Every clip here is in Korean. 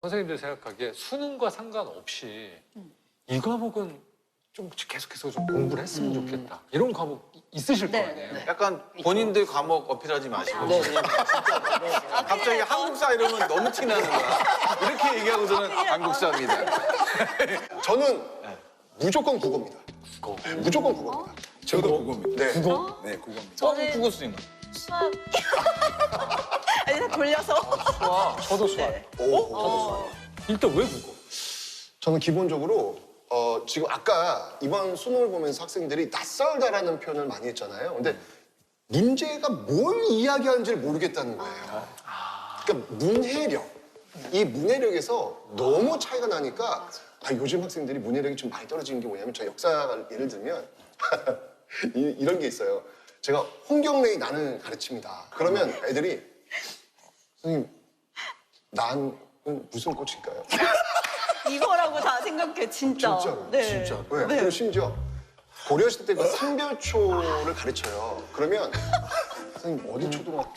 선생님들 생각하기에 수능과 상관없이 이 과목은 좀 계속해서 좀 공부를 했으면 좋겠다. 이런 과목 있으실 거 아니에요? 약간 본인들 과목 어필하지 마시고 네. 갑자기 한국사 이러면 너무 티나는 거야. 이렇게 얘기하고서는 한국사입니다. 저는 무조건 국어입니다. 국어. 무조건 국어입니다. 저도 국어입니다. 네. 국어? 네, 국어입니다. 저는 국어 선생님. 수학. 아니, 다 돌려서. 수학. 저도 수학. 네. 일단 왜 국어? 저는 기본적으로 지금 아까 이번 수능을 보면서 학생들이 낯설다라는 표현을 많이 했잖아요. 근데 문제가 뭘 이야기하는지를 모르겠다는 거예요. 그러니까 문해력. 이 문해력에서 너무 차이가 나니까 요즘 학생들이 문해력이 좀 많이 떨어지는 게 뭐냐면 저 역사 예를 들면 이런 게 있어요. 제가 홍경래의 난을 가르칩니다. 그러면 애들이 선생님 난은 무슨 꽃일까요? 이거라고 다 생각해, 진짜. 진짜로? 네. 진짜. 왜? 그리고 심지어 고려시대 때 그 상별초를 가르쳐요. 그러면 선생님 어디 초등학교?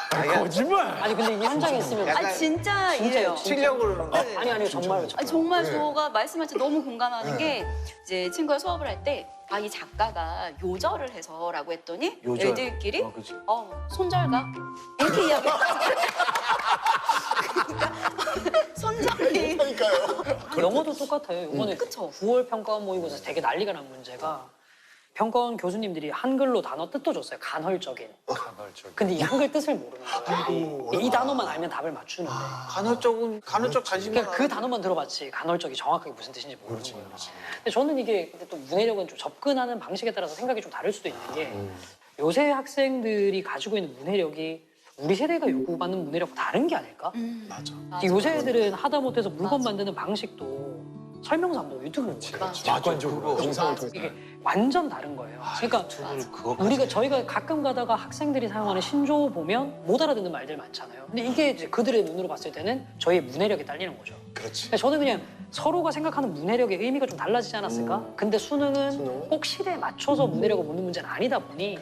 거짓말! 아니 근데 이 현장에 있으면 아니, 진짜 이래요. 치려고 그러는 거. 아니 정말 아니, 정말 네. 저가 말씀할 때 너무 공감하는 게 이제 친구가 수업을 할 때 이 작가가 요절을 해서라고 했더니 요절. 애들끼리 그치. 손절가 이렇게 이야기했어요. 그러니까 손절이 그러니까요. 영어도 똑같아요. 이번에 그쵸. 9월 평가원 모의고사 되게 난리가 난 문제가 평가원 교수님들이 한글로 단어 뜻도 줬어요. 간헐적인. 간헐적. 근데 이 한글 뜻을 모르는 거예요. 이 단어만 알면 답을 맞추는데. 간헐적 관심이 그러니까 그 단어만 들어봤지 간헐적이 정확하게 무슨 뜻인지 모르지. 근데 저는 이게 근데 또 문해력은 좀 접근하는 방식에 따라서 생각이 좀 다를 수도 있는 게 요새 학생들이 가지고 있는 문해력이 우리 세대가 요구받는 문해력과 다른 게 아닐까? 맞아. 요새 애들은 하다못해서 물건 만드는 방식도 설명서 안 보고 유튜브 보고 객관적으로. 영상을 통해서. 이게 완전 다른 거예요. 그러니까 저희가 가끔 가다가 학생들이 사용하는 신조어 보면 못 알아듣는 말들 많잖아요. 근데 이게 이제 그들의 눈으로 봤을 때는 저희의 문해력이 딸리는 거죠. 그렇지. 근데 저는 그냥 서로가 생각하는 문해력의 의미가 좀 달라지지 않았을까? 근데 수능은 꼭 시대에 맞춰서 문해력을 묻는 문제는 아니다 보니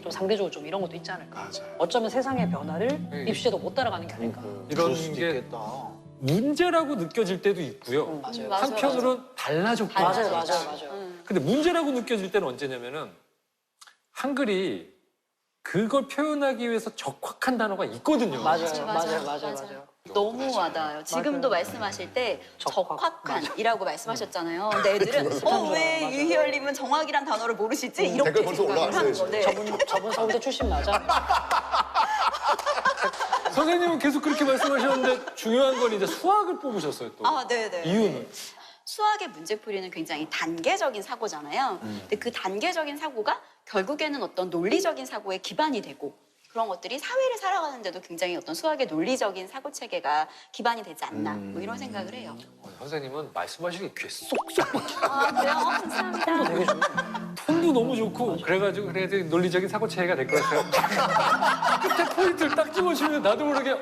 좀 상대적으로 좀 이런 것도 있지 않을까? 맞아요. 어쩌면 세상의 변화를 입시에도 못 따라가는 게 아닐까? 이런 게 문제라고 느껴질 때도 있고요. 맞아요. 맞아, 한편으로는 달라졌고. 맞아요. 근데 문제라고 느껴질 때는 언제냐면은 한글이 그걸 표현하기 위해서 적확한 단어가 있거든요. 맞아요. 너무 와닿아요. 지금도 말씀하실 때 적확한이라고 말씀하셨잖아요. 근데 애들은 왜 유희열님은 정확이란 단어를 모르시지? 이렇게 댓글 벌써 생각을 올라왔어요, 하는 지금. 건데. 저분 서울대 출신 맞아? 선생님은 계속 그렇게 말씀하셨는데 중요한 건 이제 수학을 뽑으셨어요 또. 네네. 이유는? 수학의 문제풀이는 굉장히 단계적인 사고잖아요. 근데 그 단계적인 사고가 결국에는 어떤 논리적인 사고에 기반이 되고 그런 것들이 사회를 살아가는데도 굉장히 어떤 수학의 논리적인 사고 체계가 기반이 되지 않나 뭐 이런 생각을 해요. 선생님은 말씀하시기 귀에 쏙쏙 박혀. 그래요? 감사합니다. 톤도 너무 좋고 그래가지고 그래도 논리적인 사고 체계가 될 것 같아요. 끝에 포인트를 딱 집어주면 나도 모르게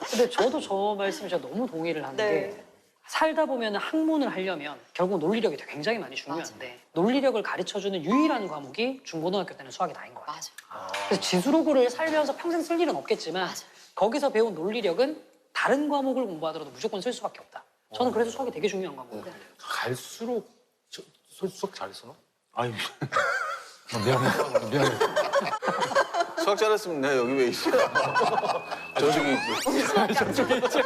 근데 저도 저 말씀에 제가 너무 동의를 하는 네. 게 살다 보면 학문을 하려면 결국 논리력이 굉장히 많이 중요한데 논리력을 가르쳐주는 유일한 과목이 중고등학교 때는 수학이 다인 거예요. 맞아. 그래서 지수로그를 살면서 평생 쓸 일은 없겠지만 거기서 배운 논리력은 다른 과목을 공부하더라도 무조건 쓸 수밖에 없다. 저는 그래서 수학이 되게 중요한 과목이에요. 갈수록 수학 잘했어 너? 아유, 미안해. 수학 잘했으면 내가 여기 왜 있어? 저쪽에 있지. 저쪽에 있지.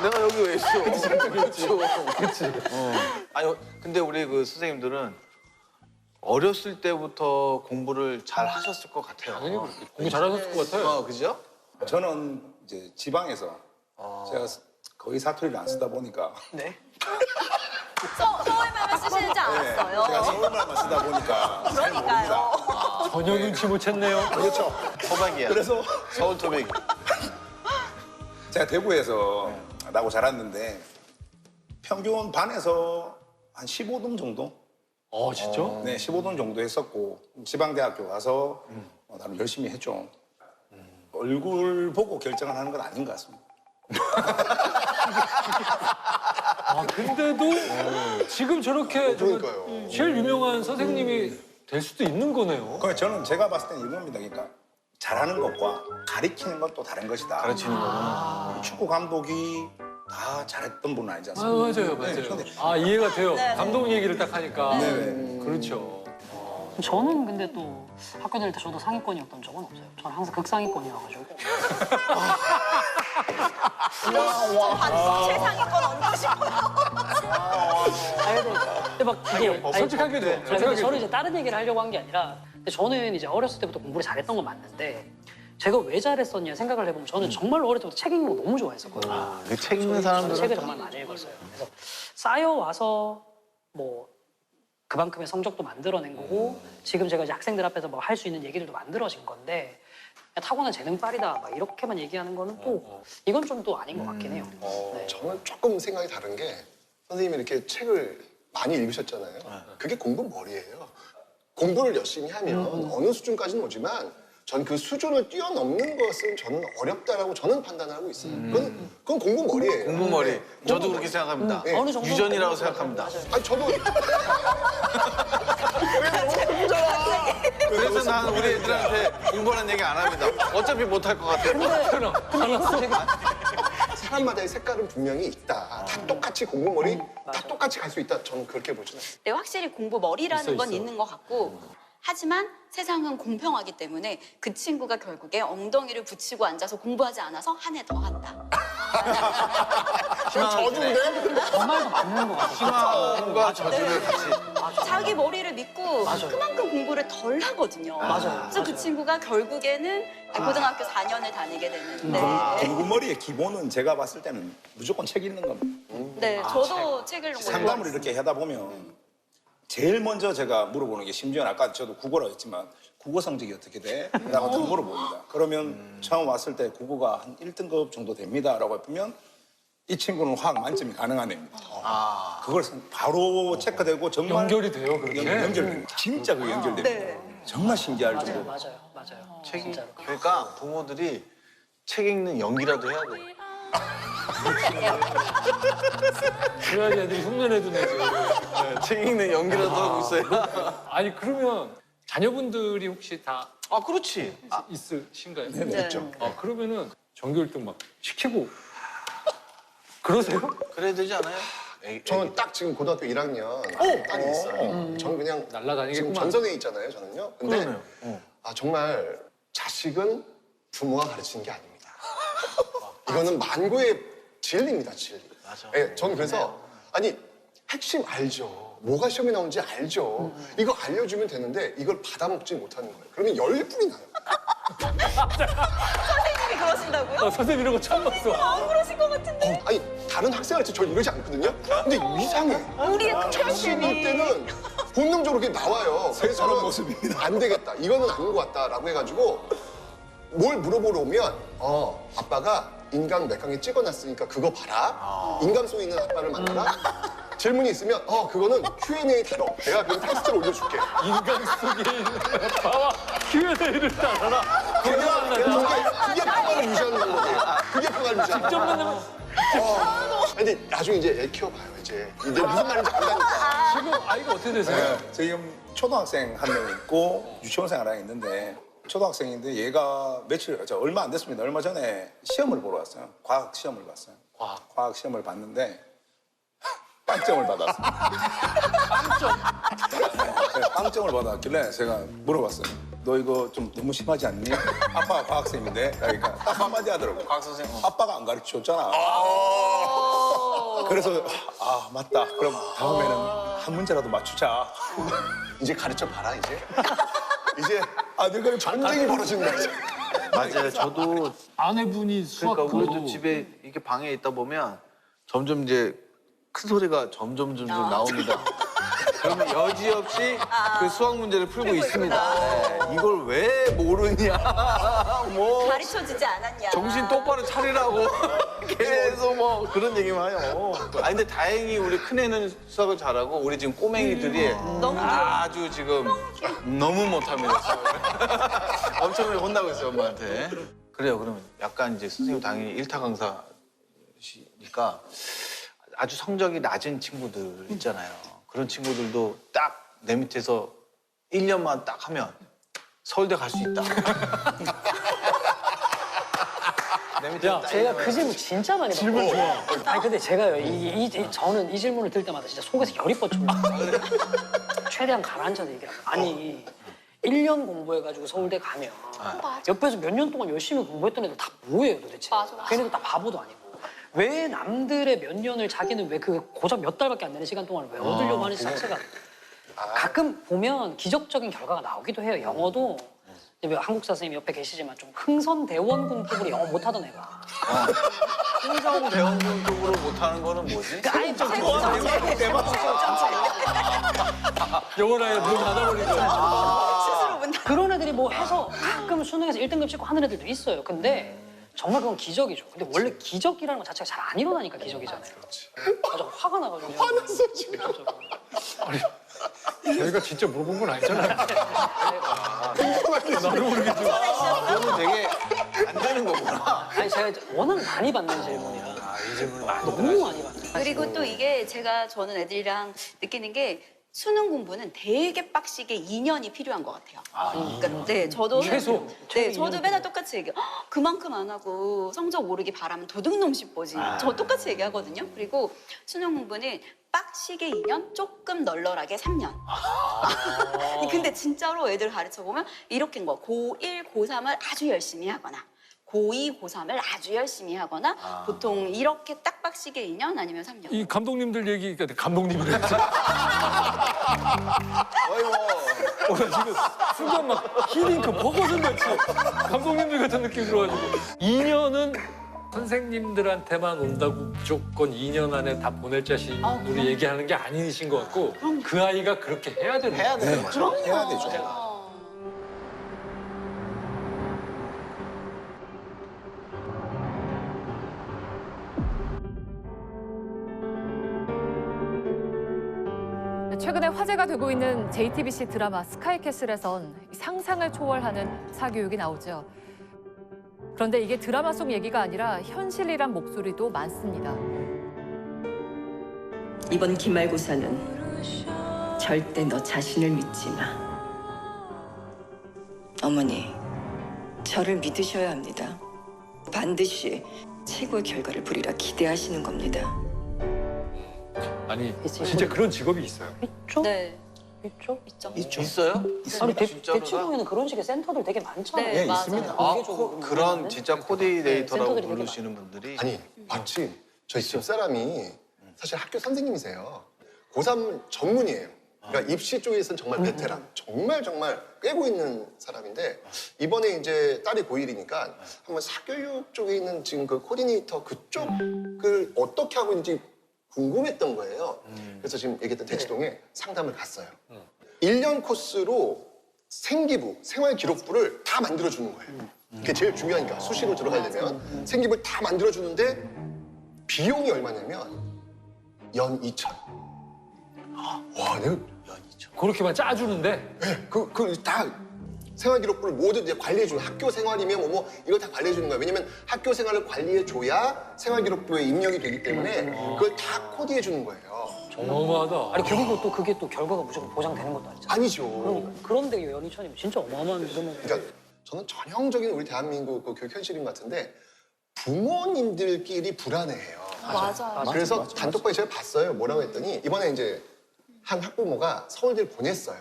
내가 여기 왜 있어? 그치. 아니, 근데 우리 그 선생님들은 어렸을 때부터 공부를 잘 하셨을 것 같아요. 당연히 그렇게 공부 잘하셨을 것 같아요. 그죠? 저는 이제 지방에서 제가 거의 사투리를 안 쓰다 보니까 네. 서울말만 쓰시는지 알았어요. 제가 서울말만 쓰다 보니까 잘 그러니까요. 모릅니다. 전혀 눈치 못 챘네요. 그렇죠. 토박이야. 그래서 서울 토박이. 제가 대구에서 나고 자랐는데 평균 반에서 한 15등 정도? 진짜? 네, 15등 정도 했었고 지방대학교 가서 나름 열심히 했죠. 얼굴 보고 결정을 하는 건 아닌 것 같습니다. 근데도 지금 저렇게 그러니까요. 제일 유명한 선생님이 될 수도 있는 거네요. 저는 제가 봤을 때는 이겁니다. 그러니까 잘하는 것과 가리키는 건 또 다른 것이다. 가르치는 거는. 축구 감독이 다 잘했던 분은 아니지 아, 않습니까? 맞아요. 네, 근데 아, 이해가 돼요. 네. 감독 얘기를 딱 하니까. 네. 그렇죠. 저는 근데 또 학교 다닐 때 저도 상위권이었던 적은 없어요. 저는 항상 극상위권이어가지고. 저 봤어. 최상위권 얻고 싶어요. 근데 막 이게 솔직하게 줘. 근데 솔직하게 저는 줘. 이제 다른 얘기를 하려고 한 게 아니라 근데 저는 이제 어렸을 때부터 공부를 잘했던 건 맞는데 제가 왜 잘했었냐 생각을 해보면 저는 정말 어릴 때부터 책 읽는 거 너무 좋아했었거든요. 그 책 읽는 저는 사람들은 책을 정말 많이 읽었어요. 그래서 쌓여와서 뭐 그만큼의 성적도 만들어낸 거고 지금 제가 이제 학생들 앞에서 뭐 할 수 있는 얘기들도 만들어진 건데 그냥 타고난 재능빨이다 막 이렇게만 얘기하는 거는 또 이건 좀 또 아닌 것 같긴 해요. 네. 저는 조금 생각이 다른 게 선생님이 이렇게 책을 많이 읽으셨잖아요. 그게 공부 머리예요. 공부를 열심히 하면 어느 수준까지는 오지만 전 그 수준을 뛰어넘는 것은 저는 어렵다라고 저는 판단을 하고 있어요. 그건 공부 머리예요. 공부 머리. 네. 저도 공부 그렇게 생각합니다. 네. 어느 정도 유전이라고 생각합니다. 아니 저도 그래서 나는 우리 애들한테 공부하는 얘기 안 합니다. 어차피 못할 것 같아요. 사람마다의 색깔은 분명히 있다. 다 똑같이 공부 머리, 다 똑같이 갈 수 있다. 저는 그렇게 보지는 않아요. 근데 확실히 공부 머리라는 건 있어. 있는 것 같고 하지만 세상은 공평하기 때문에 그 친구가 결국에 엉덩이를 붙이고 앉아서 공부하지 않아서 한 해 더 한다. 저주인데? 저 말도 맞는 것 같아요. 희망과 저주를 같이. 자기 머리를 믿고 맞아요. 그만큼 공부를 덜 하거든요. 맞아요. 그래서 그 친구가 결국에는 고등학교 4년을 다니게 되는데 공부 머리의 기본은 제가 봤을 때는 무조건 책 읽는 겁니다. 네, 저도 책을 읽는 거 상담을 이렇게 하다 보면 제일 먼저 제가 물어보는 게 심지어 아까 저도 국어라고 했지만 국어 성적이 어떻게 돼? 라고 다 물어봅니다. 그러면 처음 왔을 때 국어가 한 1등급 정도 됩니다. 라고 하면 이 친구는 화학 만점이 가능한 애입니다. 그걸 바로 체크되고 정말 연결이 돼요, 그렇게? 연결됩니다. 진짜 그 연결됩니다. 네. 정말 신기할 맞아요, 정도. 맞아요. 책이. 진짜로. 그러니까 부모들이 책 읽는 연기라도 해야 돼. 그래야지 애들이 흉내내도 내지. 책 읽는 연기라도 하고 있어요. 아니, 그러면 자녀분들이 혹시 다 아, 그렇지. 있으신가요? 네. 그러면은 전교 1등 막 시키고 그러세요? 그래야 되지 않아요? 저는 딱 지금 고등학교 1학년 딸이 있어요. 저는 그냥 지금 날라다니겠구만. 전선에 있잖아요, 저는요. 근데 그러네요. 정말 자식은 부모가 가르치는 게 아닙니다. 이거는 만고의 진리입니다, 진리. 맞아. 예, 저는 그래서 아니 핵심 알죠. 뭐가 시험에 나오는지 알죠. 이거 알려주면 되는데 이걸 받아먹지 못하는 거예요. 그러면 열불이 나요. 선생님이 그러신다고요? 선생님 이런 거 처음 봤어. 안 그러실 것 같은데. 아니 다른 학생한테 저 이러지 않거든요. 근데 이상해. 우리의 큰 자식일 자신이 때는 본능적으로 그게 나와요. 그래서 저런 저는 모습입니다. 안 되겠다. 이거는 아닌 것 같다라고 해가지고 뭘 물어보러 오면 아빠가 인강 몇 강에 찍어놨으니까 그거 봐라. 인강 속에 있는 아빠를 만나라. 질문이 있으면 그거는 Q&A 다뤄. 내가 그 텍스트를 올려줄게. 인간 속에 있는 봐와 Q&A를 따라라. 그게 평화를 유지하는 방법이에요. 그게 평화를 유지하는 좀 방법. 만나면 근데 나중에 이제 애 키워봐요. 이제 무슨 말인지 안다니까. 지금 아이가 어떻게 되세요? 지금 초등학생 한 명 있고 유치원생 하나 있는데 초등학생인데 얘가 얼마 안 됐습니다. 얼마 전에 시험을 보러 왔어요. 과학 시험을 봤어요. 과학 시험을 봤는데 빵점을 받았어요. 빵점을 받았길래 제가 물어봤어요. 너 이거 좀 너무 심하지 않니? 아빠가 과학쌤인데. 그러니까 딱 한마디 하더라고요. 곽 선생님. 아빠가 안 가르쳐줬잖아. 그래서 맞다. 그럼 다음에는 한 문제라도 맞추자. 이제 가르쳐 봐라 이제. 이제 내가 전쟁이 벌어지는 거지. 맞아요. 저도 아내분이 수학 그러니까 우리도 집에 이렇게 방에 있다 보면 점점 이제 큰 소리가 점점 나옵니다. 그러면 여지없이 그 수학 문제를 풀고 있습니다. 네, 이걸 왜 모르냐? 뭐 가르쳐주지 않았냐. 정신 똑바로 차리라고 계속 뭐 그런 얘기만 해요. 근데 다행히 우리 큰애는 수학을 잘하고 우리 지금 꼬맹이들이 너무 아주 지금 너무 못합니다. 엄청 혼나고 있어요 엄마한테. 그래요. 그러면 약간 이제 선생님 당연히 일타 강사시니까 아주 성적이 낮은 친구들 있잖아요. 그런 친구들도 딱 내 밑에서 1년만 딱 하면 서울대 갈 수 있다. 야, 제가 그 질문 진짜 많이 받아요. 질문 좋아. 아니 근데 제가요, 저는 이 질문을 들 때마다 진짜 속에서 열이 뻗쳐요. 최대한 가라앉혀서 얘기하고. 아니, 1년 공부해가지고 서울대 가면 옆에서 몇 년 동안 열심히 공부했던 애들 다 뭐예요 도대체? 맞아. 걔네들 다 바보도 아니고. 왜 남들의 몇 년을 자기는 왜 그 고작 몇 달밖에 안 되는 시간 동안을 왜 얻으려고 하는지 자체가 가끔 보면 기적적인 결과가 나오기도 해요. 영어도 이제 한국 선생님 옆에 계시지만 좀 흥선대원군급으로 영어 못하던 애가 흥성 대원군급으로 못하는 거는 뭐지? 아니 좀 영어를 아예 문 닫아버리고. 스스로 문 닫- 그런 애들이 뭐 해서 가끔 수능에서 1등급 찍고 하는 애들도 있어요. 근데 정말 그건 기적이죠. 근데 원래 기적이라는 것 자체가 잘 안 일어나니까 기적이잖아요. 맞아, 화가 나가지고. 화났어 지금. 저희가 진짜 물어본 건 아니잖아요. 나도 모르겠지. 그러면 되게 안 되는 거구나. 아니 제가 워낙 많이 받는 질문이라 이 질문을 많이 너무 많이 받는. 그리고 또 이게 저는 애들이랑 느끼는 게 수능 공부는 되게 빡시게 2년이 필요한 것 같아요. 그러니까 네, 저도 최소. 네, 저도 맨날 똑같이 얘기해요. 그만큼 안 하고 성적 오르기 바라면 도둑놈식 보지. 저 똑같이 얘기하거든요. 그리고 수능 공부는 빡시게 2년, 조금 널널하게 3년. 근데 진짜로 애들 가르쳐 보면 이렇게인 거. 고1, 고3을 아주 열심히 하거나 고2, 고3을 아주 열심히 하거나 보통 이렇게 딱 빡시게 2년 아니면 3년. 이 감독님들 얘기, 그러니까 감독님이래. 어이구. 나 지금 순간 막 히딩크 버거슨 같이 감독님들 같은 느낌 들어가지고 2년은 선생님들한테만 온다고 무조건 2년 안에 다 보낼 자신으로 얘기하는 게 아니신 것 같고 그 아이가 그렇게 해야 되는 해야 되는 거죠. 해야 되죠. 최근에 화제가 되고 있는 JTBC 드라마 스카이캐슬에선 상상을 초월하는 사교육이 나오죠. 그런데 이게 드라마 속 얘기가 아니라 현실이란 목소리도 많습니다. 이번 기말고사는 절대 너 자신을 믿지 마. 어머니, 저를 믿으셔야 합니다. 반드시 최고의 결과를 보리라 기대하시는 겁니다. 아니 진짜 그런 직업이 있어요. 있죠? 네, 있죠? 있죠. 있어요? 아니 진짜로요? 대치동에는 그런 식의 센터들 되게 많잖아요. 네, 예, 맞아요. 있습니다. 그런 진짜 코디네이터라고 센터들이 되게 부르시는 분들이 아니 마침 저희 집사람이 사실 학교 선생님이세요. 고3 전문이에요. 그러니까 입시 쪽에서는 정말 베테랑, 정말 꿰고 있는 사람인데 이번에 이제 딸이 고1이니까 한번 사교육 쪽에 있는 지금 그 코디네이터 그쪽을 어떻게 하고 있는지 궁금했던 거예요. 그래서 지금 얘기했던 대치동에 상담을 갔어요. 1년 코스로 생기부, 생활기록부를 다 만들어주는 거예요. 그게 제일 중요하니까 수시로 들어가려면 생기부를 다 만들어주는데 비용이 얼마냐면 연 2천. 와, 내가 그렇게만 짜주는데 다 생활기록부를 모두 이제 관리해주는 학교 생활이면 뭐 이걸 다 관리해주는 거예요. 왜냐면 학교 생활을 관리해줘야 생활기록부에 입력이 되기 때문에 그걸 다 코디해주는 거예요. 어마어마하다. 아니 그리고 또 그게 또 결과가 무조건 보장되는 것도 아니잖아요. 아니죠. 그러니까 그런데 연희천이면 진짜 어마어마한 그러면 그러니까 저는 전형적인 우리 대한민국 그 교육 현실인 것 같은데 부모님들끼리 불안해해요. 맞아요. 그래서 단톡방에 제가 봤어요. 뭐라고 했더니 이번에 이제 한 학부모가 서울대를 보냈어요.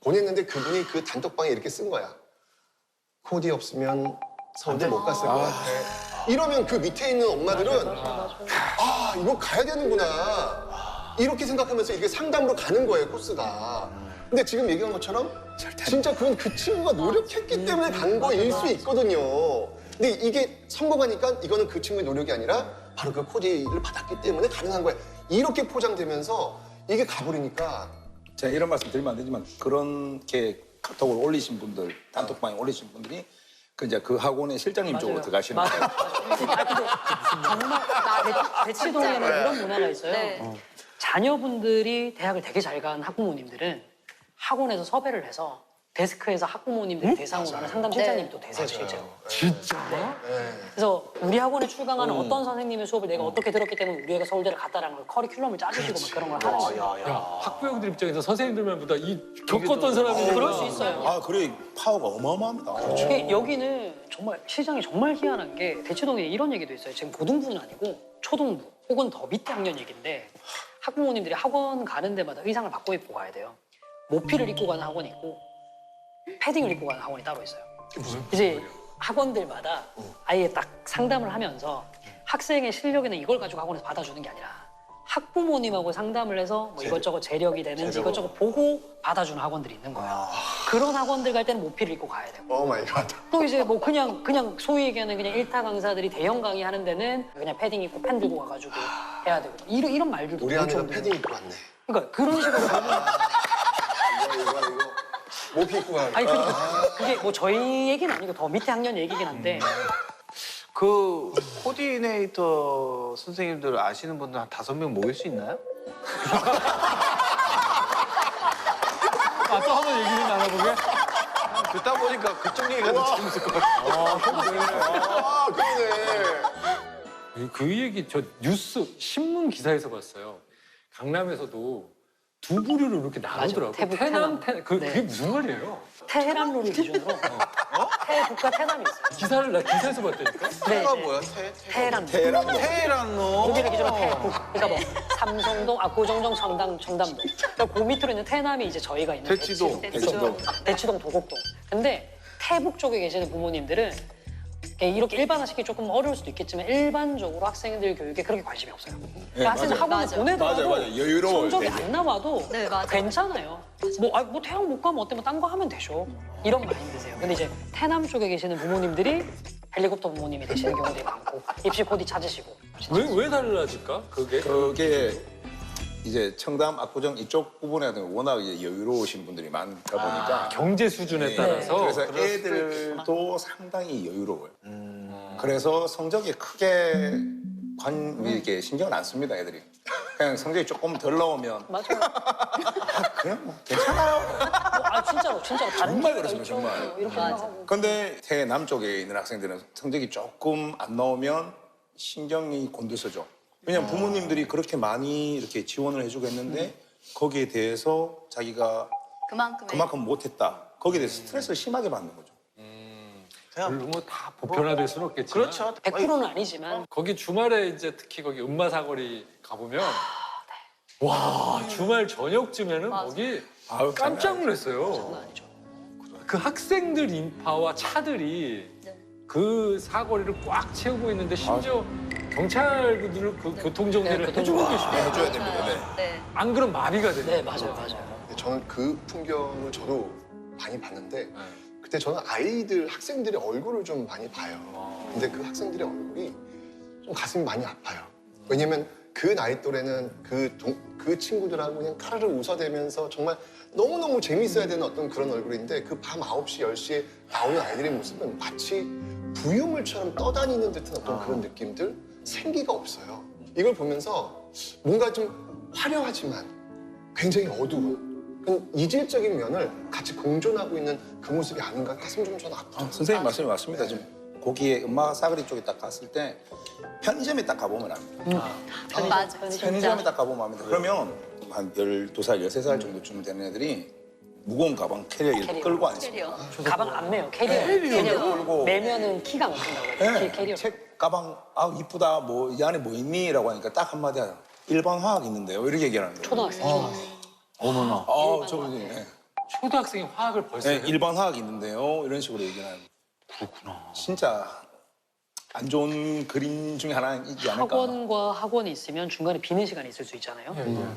보냈는데 그분이 그 단톡방에 이렇게 쓴 거야. 코디 없으면 서울대 못 갔을 것 같아. 이러면 그 밑에 있는 엄마들은 아 이거 가야 되는구나 이렇게 생각하면서 이렇게 상담으로 가는 거예요 코스가. 근데 지금 얘기한 것처럼 진짜 그건 그 친구가 노력했기 때문에 간 거일 수 있거든요. 근데 이게 성공하니까 이거는 그 친구의 노력이 아니라 바로 그 코디를 받았기 때문에 가능한 거예요. 이렇게 포장되면서 이게 가버리니까 제가 이런 말씀 드리면 안 되지만 그렇게 카톡을 올리신 분들, 단톡방에 올리신 분들이 그 학원의 실장님 쪽으로 들어가시는 거예요. 정말 대치동에는 이런 문화가 있어요. 네. 자녀분들이 대학을 되게 잘 간 학부모님들은 학원에서 섭외를 해서 데스크에서 학부모님들 대상으로 하는 상담 실장님이 또 되세요, 실제로. 진짜? 그래서 우리 학원에 출강하는 어떤 선생님의 수업을 내가 어떻게 들었기 때문에 우리 애가 서울대를 갔다라는 걸 커리큘럼을 짜주시고 막 그런 걸 하는 거예요. 야, 학부형들 입장에서 선생님들만보다 이 겪었던 사람이 그럴 수 있어요. 아, 그래 파워가 어마어마합니다. 이게 여기는 정말 시장이 정말 희한한 게 대치동에 이런 얘기도 있어요. 지금 고등부는 아니고 초등부 혹은 더 밑에 학년 얘기인데 학부모님들이 학원 가는 데마다 의상을 바꿔 입고 가야 돼요. 모피를 입고 가는 학원이 있고 패딩을 입고 가는 학원이 따로 있어요. 이제 학원들마다 아예 딱 상담을 하면서 학생의 실력에는 이걸 가지고 학원에서 받아주는 게 아니라 학부모님하고 상담을 해서 뭐 이것저것 재력이 되는지 이것저것 보고 받아주는 학원들이 있는 거예요. 그런 학원들 갈 때는 모피를 입고 가야 되고 오 마이 갓. 또 이제 뭐 그냥 소위 얘기하는 그냥 일타 강사들이 대형 강의하는 데는 그냥 패딩 입고 펜 들고 가가지고 해야 되고 이런 말들도 우리 아내가 엄청 패딩 입고 왔네. 그러니까 그런 식으로 보면 이거. 모피 입고 가는. 아니 그게 뭐 저희 얘기는 아니고 더 밑에 학년 얘기긴 한데 그 코디네이터 선생님들 아시는 분들 한 5명 모일 수 있나요? 아, 또 한번 얘기 좀 나눠보게? 듣다 보니까 그쪽 얘기가 더 재밌을 것 같아요. 아, 그러네. 그 얘기 저 뉴스 신문 기사에서 봤어요. 강남에서도 두 부류로 이렇게 나누더라고요. 태북, 태남, 태남. 그게 네. 무슨 말이에요? 테헤란 룰을 기준으로 태북과 테남이 있어요. 기사를 나 기사에서 봤다니까? 네, 태가 네. 뭐야? 테헤란 테헤란로. 거기를 기준으로 태북. 그러니까 뭐 삼성동, 압구정동, 전담동. 그러니까 그 밑으로 있는 테남이 이제 저희가 있는 대치동. 대치동, 도곡동. 근데 태북 쪽에 계시는 부모님들은 이렇게 일반화시키기 조금 어려울 수도 있겠지만 일반적으로 학생들 교육에 그렇게 관심이 없어요. 그러니까 학생들 학원을 맞아. 보내더라도 맞아요. 여유로워요, 성적이 되게. 안 나와도 네, 맞아. 괜찮아요. 뭐 대학 못 가면 어때? 뭐 딴 거 하면 되죠. 이런 마인드세요. 근데 이제 태남 쪽에 계시는 부모님들이 헬리콥터 부모님이 되시는 경우들이 많고 입시 코디 찾으시고. 왜 달라질까? 그게? 그게 이제 청담, 압구정 이쪽 부분에 워낙 이제 여유로우신 분들이 많다 보니까 경제 수준에 네. 따라서 그래서 애들도 상당히 여유로워요. 그래서 성적이 크게 이렇게 신경을 안 씁니다, 애들이. 그냥 성적이 조금 덜 나오면 맞아요. 그냥 뭐 괜찮아요. 진짜로 다른 정말 기회가 그렇습니다, 있죠. 정말. 이렇게 생각하고. 근데 태남 쪽에 있는 학생들은 성적이 조금 안 나오면 신경이 곤두서죠. 왜냐면 부모님들이 그렇게 많이 이렇게 지원을 해주고 했는데 거기에 대해서 자기가 그만큼 못했다. 거기에 대해서 스트레스를 심하게 받는 거죠. 물론 뭐 다 보편화될 수는 없겠지만 그렇죠. 100%는 아니지만 거기 주말에 이제 특히 거기 음마사거리 가보면 와 주말 저녁쯤에는 거기 아유, 깜짝 놀랐어요. 장난 아니죠. 그 학생들 인파와 차들이 그 사거리를 꽉 채우고 있는데 심지어 경찰분들 그 교통정리를 네, 해주고 계시고 해줘야 됩니다. 네. 네. 안 그러면 마비가 돼요. 네, 맞아요. 근데 저는 그 풍경을 저도 많이 봤는데 그때 저는 아이들, 학생들의 얼굴을 좀 많이 봐요. 근데 그 학생들의 얼굴이 좀 가슴이 많이 아파요. 왜냐면 그 나이 또래는 그 친구들하고 그냥 카르르 웃어대면서 정말 너무너무 재밌어야 되는 어떤 그런 얼굴인데 그 밤 9시, 10시에 나오는 아이들의 모습은 마치 부유물처럼 떠다니는 듯한 어떤 그런 느낌들? 생기가 없어요. 이걸 보면서 뭔가 좀 화려하지만 굉장히 어두운 그런 이질적인 면을 같이 공존하고 있는 그 모습이 아닌가 가슴 좀 저는 아프죠. 선생님 말씀이 맞습니다. 지금 거기에 음악 사거리 쪽에 딱 갔을 때 편의점에 딱 가보면 압니다. 맞아. 편의점에 딱 가보면 압니다. 그러면 한 12살, 13살 정도쯤 되는 애들이 무거운 가방 캐리어 끌고 앉습니다. 캐리어. 가방 안 매요. 캐리어. 끌고 매면은 키가 안 큰다고 해요. 캐리어. 책 가방 아 이쁘다 뭐 이 안에 뭐 있니? 라고 하니까 딱 한마디 하요. 일반 화학 있는데요. 이렇게 얘기하는 거예요. 초등학생. 어머나. 저거 네. 초등학생이 화학을 벌써 네, 해요? 일반 화학 있는데요. 이런 식으로 얘기를 하는 거예요. 그렇구나. 진짜 안 좋은 그림 중에 하나이지 않을까. 학원과 학원이 있으면 중간에 비는 시간이 있을 수 있잖아요.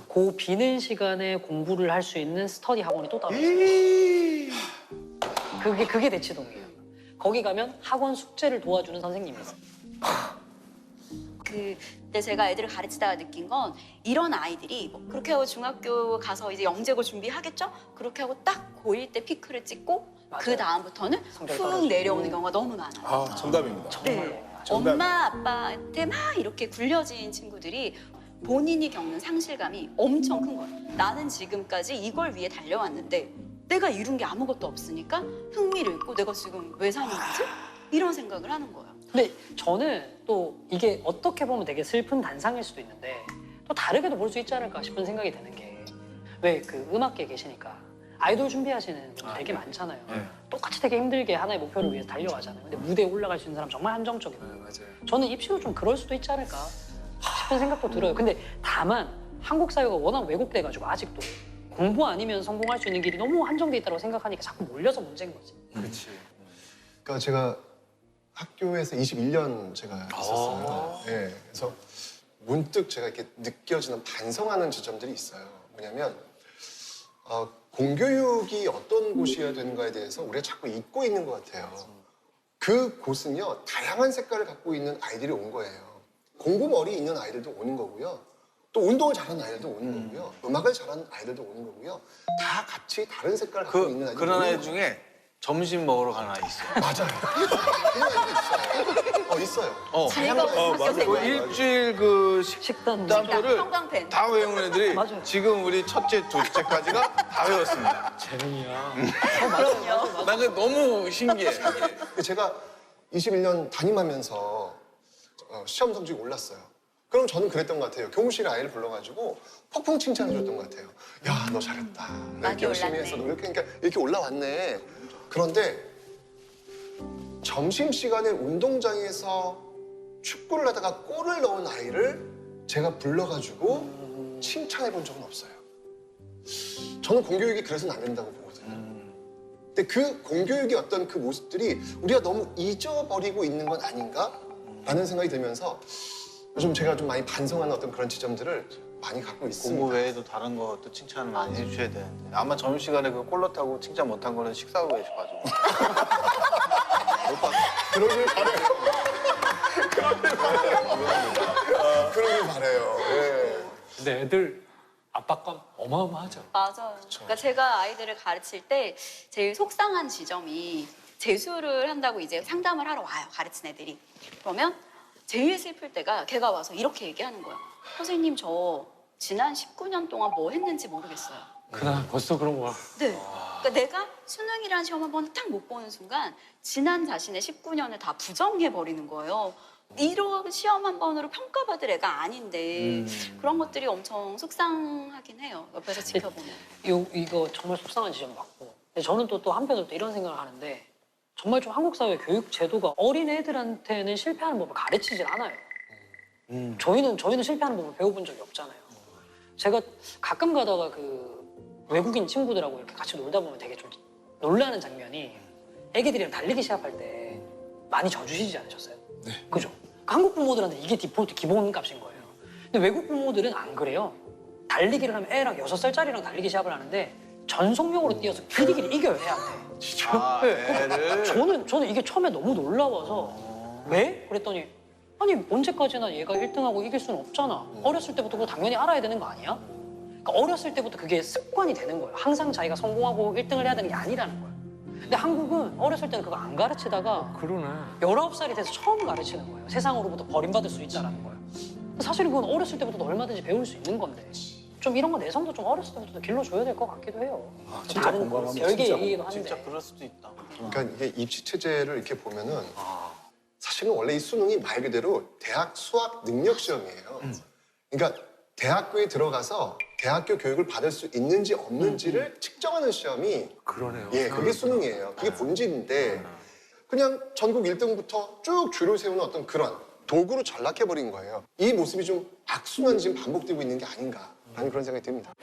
그 비는 시간에 공부를 할 수 있는 스터디 학원이 또 따로 있어요. 그게 대치동이에요. 거기 가면 학원 숙제를 도와주는 선생님이 있어요. 그때 제가 애들을 가르치다가 느낀 건 이런 아이들이 뭐 그렇게 하고 중학교 가서 이제 영재고 준비하겠죠? 그렇게 하고 딱 고1 때 피크를 찍고 맞아요. 그 다음부터는 성적이 훅 떨어지고. 내려오는 경우가 너무 많아요. 아 정답입니다. 네. 정답. 엄마 아빠한테 막 이렇게 굴려진 친구들이 본인이 겪는 상실감이 엄청 큰 거예요. 나는 지금까지 이걸 위해 달려왔는데 내가 이룬 게 아무것도 없으니까 흥미를 잃고 내가 지금 왜 사는 거지? 이런 생각을 하는 거예요. 근데 저는 또 이게 어떻게 보면 되게 슬픈 단상일 수도 있는데 또 다르게도 볼 수 있지 않을까 싶은 생각이 드는 게 왜 그 음악계에 계시니까 아이돌 준비하시는 분들 되게 많잖아요. 네. 똑같이 되게 힘들게 하나의 목표를 위해서 달려가잖아요. 근데 무대에 올라갈 수 있는 사람 정말 한정적이고 맞아요. 저는 입시도 좀 그럴 수도 있지 않을까 싶은 생각도 들어요. 근데 다만 한국 사회가 워낙 왜곡돼가지고 아직도 공부 아니면 성공할 수 있는 길이 너무 한정돼 있다고 생각하니까 자꾸 몰려서 문제인 거지. 그렇지. 그러니까 제가 학교에서 21년 제가 있었어요. 네, 그래서 문득 제가 이렇게 느껴지는 반성하는 지점들이 있어요. 뭐냐면 공교육이 어떤 곳이어야 되는가에 대해서 우리가 자꾸 잊고 있는 것 같아요. 그 곳은요, 다양한 색깔을 갖고 있는 아이들이 온 거예요. 공부머리 있는 아이들도 오는 거고요. 또 운동을 잘하는 아이들도 오는 거고요. 음악을 잘하는 아이들도 오는 거고요. 다 같이 다른 색깔을 갖고 있는 아이들이 그런 오는 아이 거예요. 중에 점심 먹으러 가는 아이 있어요. 맞아요. 그런 아이도 있어요. 있어요. 즐거운 학교 그 생활. 일주일 그 식단 식단표를 형광펜. 다 외운 애들이 맞아요. 지금 우리 첫째, 둘째까지가 다 외웠습니다. 재능이야. 그럼요. 난 그게 너무 신기해. 제가 21년 담임하면서 시험 성적이 올랐어요. 그럼 저는 그랬던 것 같아요. 교무실에 아이를 불러가지고 폭풍 칭찬해줬던 것 같아요. 야, 너 잘했다. 나 많이 이렇게 열심히 올랐네. 해서 노력하니까 이렇게 올라왔네. 그런데 점심시간에 운동장에서 축구를 하다가 골을 넣은 아이를 제가 불러가지고 칭찬해 본 적은 없어요. 저는 공교육이 그래서는 안 된다고 보거든요. 근데 그 공교육의 어떤 그 모습들이 우리가 너무 잊어버리고 있는 건 아닌가? 라는 생각이 들면서 요즘 제가 좀 많이 반성하는 어떤 그런 지점들을 많이 갖고 있습니다. 공부 외에도 다른 것도 칭찬을 많이 해주셔야 되는데 아마 점심시간에 그 꼴 넣다고 칭찬 못한 거는 식사 후에 해가지고 못 봤어. 그러길 바래요. 그러길 바래요. 예. 근데 애들 압박감 어마어마하죠. 맞아요. 그러니까 제가 아이들을 가르칠 때 제일 속상한 지점이 재수를 한다고 이제 상담을 하러 와요. 가르친 애들이. 그러면 제일 슬플 때가 걔가 와서 이렇게 얘기하는 거예요. 선생님 저 지난 19년 동안 뭐 했는지 모르겠어요. 그나 벌써 그런 거야. 네. 그러니까 내가 수능이라는 시험 한 번 딱 못 보는 순간 지난 자신의 19년을 다 부정해버리는 거예요. 이런 시험 한 번으로 평가받을 애가 아닌데 그런 것들이 엄청 속상하긴 해요. 옆에서 지켜보면. 이거 정말 속상한 지점 맞고. 근데 저는 또 한편으로 또 이런 생각을 하는데 정말 좀 한국 사회 교육 제도가 어린 애들한테는 실패하는 법을 가르치질 않아요. 저희는 실패하는 법을 배워본 적이 없잖아요. 제가 가끔 가다가 그 외국인 친구들하고 이렇게 같이 놀다 보면 되게 좀 놀라는 장면이 애기들이랑 달리기 시합할 때 많이 져주시지 않으셨어요? 네. 그죠? 그러니까 한국 부모들한테 이게 디폴트 기본값인 거예요. 근데 외국 부모들은 안 그래요. 달리기를 하면 애랑 6살짜리랑 달리기 시합을 하는데 전속력으로 뛰어서 길이길이 이겨요, 애한테. 아, 애를 저는 이게 처음에 너무 놀라워서 왜? 그랬더니 아니 언제까지나 얘가 1등하고 이길 수는 없잖아. 어렸을 때부터 그거 당연히 알아야 되는 거 아니야? 그러니까 어렸을 때부터 그게 습관이 되는 거예요. 항상 자기가 성공하고 1등을 해야 되는 게 아니라는 거예요. 근데 한국은 어렸을 때는 그거 안 가르치다가 그러네. 19살이 돼서 처음 가르치는 거예요. 세상으로부터 버림받을 수 있다는 거예요. 사실은 그건 어렸을 때부터 얼마든지 배울 수 있는 건데 좀 이런 거 내성도 좀 어렸을 때부터 길러줘야 될 것 같기도 해요. 진짜 다른 공감합니다. 별개 진짜 얘기이긴 한데. 진짜 그럴 수도 있다. 그러니까 이게 입시 체제를 이렇게 보면은 사실은 원래 이 수능이 말 그대로 대학 수학 능력 시험이에요. 그러니까 대학교에 들어가서 대학교 교육을 받을 수 있는지 없는지를 측정하는 시험이 그러네요. 예, 그게 수능이에요. 그게 본질인데 그냥 전국 1등부터 쭉 줄을 세우는 어떤 그런 도구로 전락해버린 거예요. 이 모습이 좀 악순환이 지금 반복되고 있는 게 아닌가라는 그런 생각이 듭니다.